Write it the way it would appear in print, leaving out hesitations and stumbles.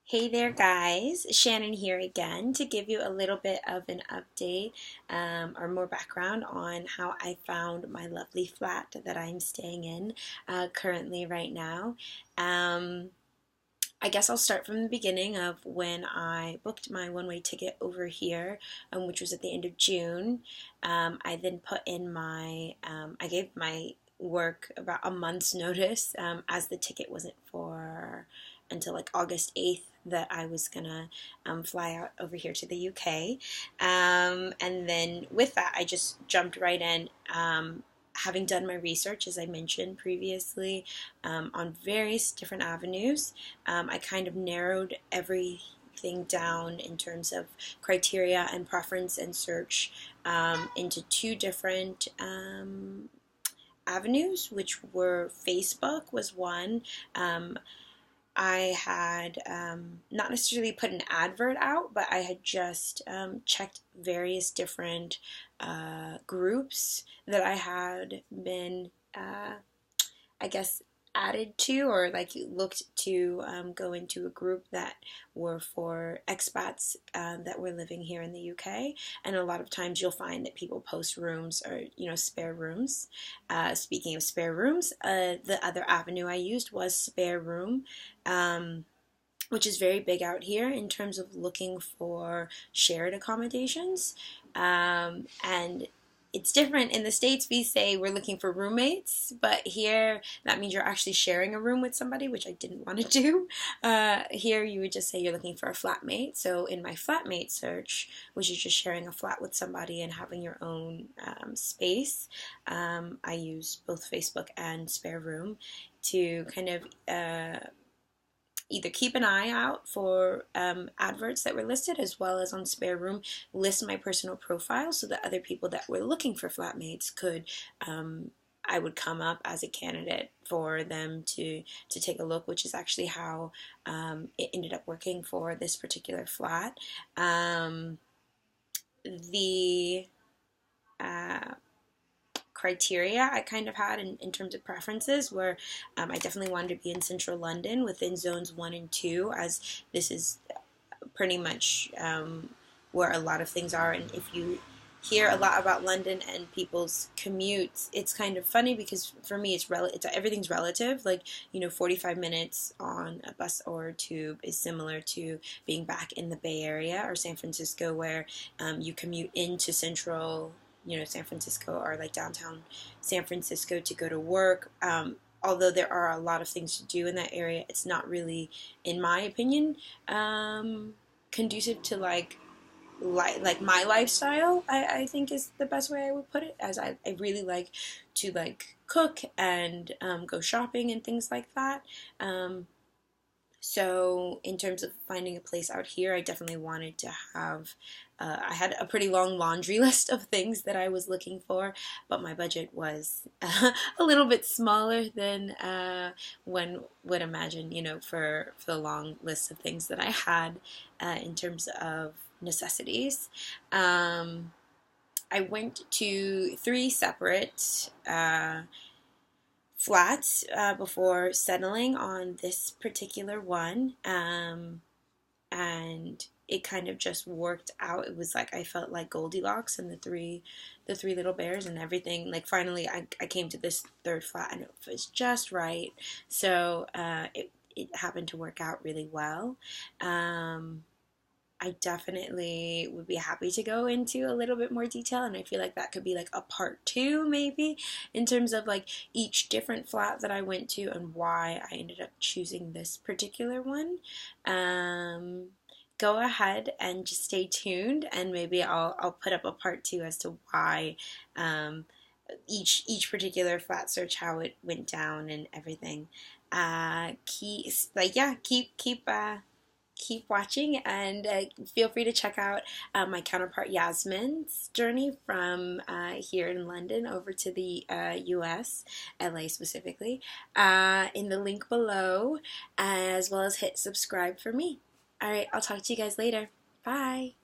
Hey there, guys. Shannon here again to give you a little bit of an update or more background on how I found my lovely flat that I'm staying in currently right now. Um, I guess I'll start from the beginning of when I booked my one-way ticket over here, which was at the end of June. I then put in I gave my work about a month's notice as the ticket wasn't for until like August 8th that I was gonna fly out over here to the UK. And then with that, I just jumped right in. Having done my research, as I mentioned previously, on various different avenues, I kind of narrowed everything down in terms of criteria and preference and search into two different avenues, which were Facebook was one. I had not necessarily put an advert out, but I had just checked various different groups that I had been, I guess, added to or like looked to go into a group that were for expats that were living here in the UK. And a lot of times you'll find that people post rooms or, spare rooms. Speaking of spare rooms, the other avenue I used was Spare Room. Which is very big out here in terms of looking for shared accommodations. And it's different. In the States, we say we're looking for roommates, but here that means you're actually sharing a room with somebody, which I didn't want to do. Here you would just say you're looking for a flatmate. So in my flatmate search, which is just sharing a flat with somebody and having your own space, I used both Facebook and Spare Room to kind of either keep an eye out for adverts that were listed, as well as on Spare Room list my personal profile so that other people that were looking for flatmates could I would come up as a candidate for them to take a look, which is actually how it ended up working for this particular flat. The criteria I kind of had in terms of preferences were I definitely wanted to be in central London within zones 1 and 2, as this is pretty much where a lot of things are. And if you hear a lot about London and people's commutes, it's kind of funny because for me it's everything's relative. Like, 45 minutes on a bus or tube is similar to being back in the Bay Area or San Francisco, where you commute into central San Francisco or like downtown San Francisco to go to work. Although there are a lot of things to do in that area, it's not really, in my opinion, conducive to like my lifestyle. I think is the best way I would put it, as I really like to like cook and go shopping and things like that. So in terms of finding a place out here, I definitely wanted to have, I had a pretty long laundry list of things that I was looking for, but my budget was a little bit smaller than one would imagine, for the long list of things that I had in terms of necessities. I went to three separate flats before settling on this particular one, and it kind of just worked out. It was like I felt like Goldilocks and the three little bears and everything. Like finally, I came to this third flat and it was just right. So it happened to work out really well. I definitely would be happy to go into a little bit more detail, and I feel like that could be like a part two maybe, in terms of like each different flat that I went to and why I ended up choosing this particular one. Go ahead and just stay tuned, and maybe I'll put up a part two as to why each particular flat search, how it went down and everything. Keep watching, and feel free to check out my counterpart Yasmin's journey from here in London over to the US, LA specifically, in the link below, as well as hit subscribe for me. All right, I'll talk to you guys later. Bye.